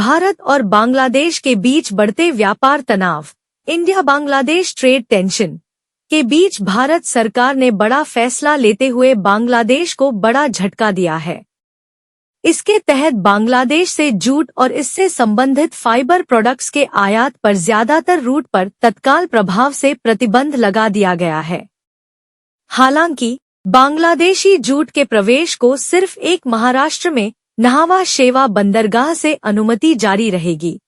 भारत और बांग्लादेश के बीच बढ़ते व्यापार तनाव, इंडिया बांग्लादेश ट्रेड टेंशन के बीच भारत सरकार ने बड़ा फैसला लेते हुए बांग्लादेश को बड़ा झटका दिया है। इसके तहत बांग्लादेश से जूट और इससे संबंधित फाइबर प्रोडक्ट्स के आयात पर ज्यादातर रूट पर तत्काल प्रभाव से प्रतिबंध लगा दिया गया है। हालांकि बांग्लादेशी जूट के प्रवेश को सिर्फ एक महाराष्ट्र में न्हावा शेवा बंदरगाह से अनुमति जारी रहेगी।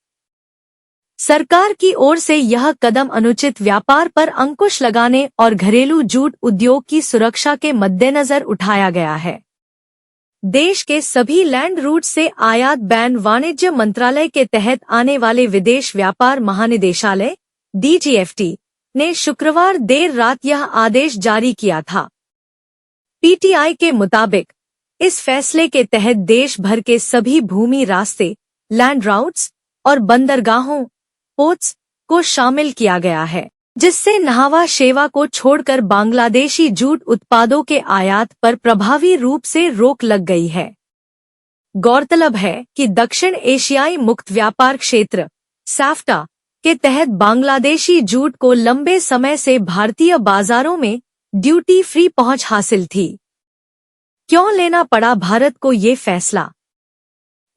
सरकार की ओर से यह कदम अनुचित व्यापार पर अंकुश लगाने और घरेलू जूट उद्योग की सुरक्षा के मद्देनजर उठाया गया है। देश के सभी लैंड रूट से आयात बैन वाणिज्य मंत्रालय के तहत आने वाले विदेश व्यापार महानिदेशालय DGFT ने शुक्रवार देर रात यह आदेश जारी किया था। PTI के मुताबिक इस फैसले के तहत देश भर के सभी भूमि रास्ते, लैंड राउट्स और बंदरगाहों पोर्ट्स को शामिल किया गया है, जिससे न्हावा शेवा को छोड़कर बांग्लादेशी जूट उत्पादों के आयात पर प्रभावी रूप से रोक लग गई है। गौरतलब है कि दक्षिण एशियाई मुक्त व्यापार क्षेत्र SAFTA के तहत बांग्लादेशी जूट को लंबे समय से भारतीय बाजारों में ड्यूटी फ्री पहुंच हासिल थी। क्यों लेना पड़ा भारत को ये फैसला?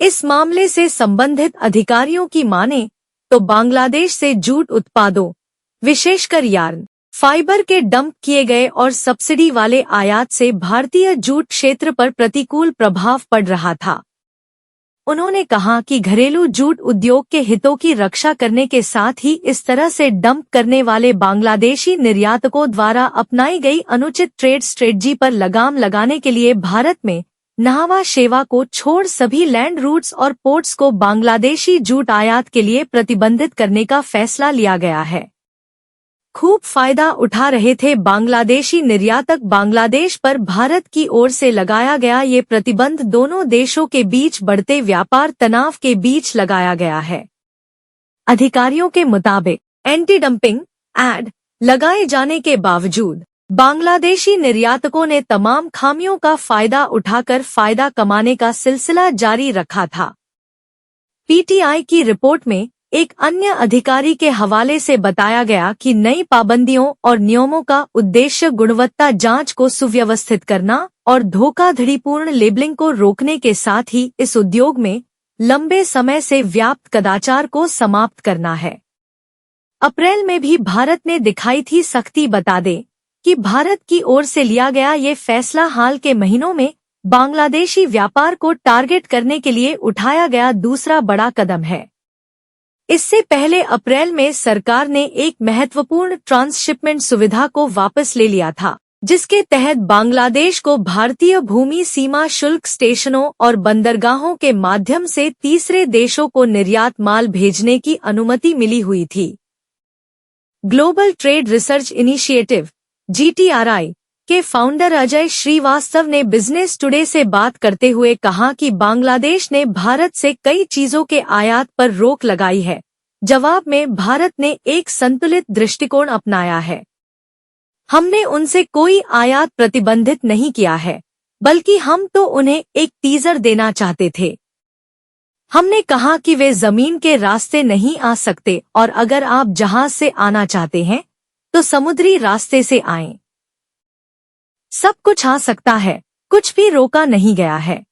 इस मामले से संबंधित अधिकारियों की माने तो बांग्लादेश से जूट उत्पादों, विशेषकर यार्न फाइबर के डंप किए गए और सब्सिडी वाले आयात से भारतीय जूट क्षेत्र पर प्रतिकूल प्रभाव पड़ रहा था। उन्होंने कहा कि घरेलू जूट उद्योग के हितों की रक्षा करने के साथ ही इस तरह से डंप करने वाले बांग्लादेशी निर्यातकों द्वारा अपनाई गई अनुचित ट्रेड स्ट्रेटजी पर लगाम लगाने के लिए भारत में न्हावा शेवा को छोड़ सभी लैंड रूट्स और पोर्ट्स को बांग्लादेशी जूट आयात के लिए प्रतिबंधित करने का फैसला लिया गया है। खूब फायदा उठा रहे थे बांग्लादेशी निर्यातक। बांग्लादेश पर भारत की ओर से लगाया गया ये प्रतिबंध दोनों देशों के बीच बढ़ते व्यापार तनाव के बीच लगाया गया है। अधिकारियों के मुताबिक एंटी डंपिंग एड लगाए जाने के बावजूद बांग्लादेशी निर्यातकों ने तमाम खामियों का फायदा उठाकर फायदा कमाने का सिलसिला जारी रखा था। PTI की रिपोर्ट में एक अन्य अधिकारी के हवाले से बताया गया कि नई पाबंदियों और नियमों का उद्देश्य गुणवत्ता जांच को सुव्यवस्थित करना और धोखाधड़ीपूर्ण लेबलिंग को रोकने के साथ ही इस उद्योग में लंबे समय से व्याप्त कदाचार को समाप्त करना है। अप्रैल में भी भारत ने दिखाई थी सख्ती। बता दें कि भारत की ओर से लिया गया ये फैसला हाल के महीनों में बांग्लादेशी व्यापार को टारगेट करने के लिए उठाया गया दूसरा बड़ा कदम है। इससे पहले अप्रैल में सरकार ने एक महत्वपूर्ण ट्रांसशिपमेंट सुविधा को वापस ले लिया था, जिसके तहत बांग्लादेश को भारतीय भूमि सीमा शुल्क स्टेशनों और बंदरगाहों के माध्यम से तीसरे देशों को निर्यात माल भेजने की अनुमति मिली हुई थी। Global trade research initiative GTRI के फाउंडर अजय श्रीवास्तव ने बिजनेस टुडे से बात करते हुए कहा कि बांग्लादेश ने भारत से कई चीजों के आयात पर रोक लगाई है। जवाब में भारत ने एक संतुलित दृष्टिकोण अपनाया है। हमने उनसे कोई आयात प्रतिबंधित नहीं किया है, बल्कि हम तो उन्हें एक टीजर देना चाहते थे। हमने कहा कि वे जमीन के रास्ते नहीं आ सकते और अगर आप जहाज से आना चाहते हैं तो समुद्री रास्ते से आएं। सब कुछ आ सकता है, कुछ भी रोका नहीं गया है।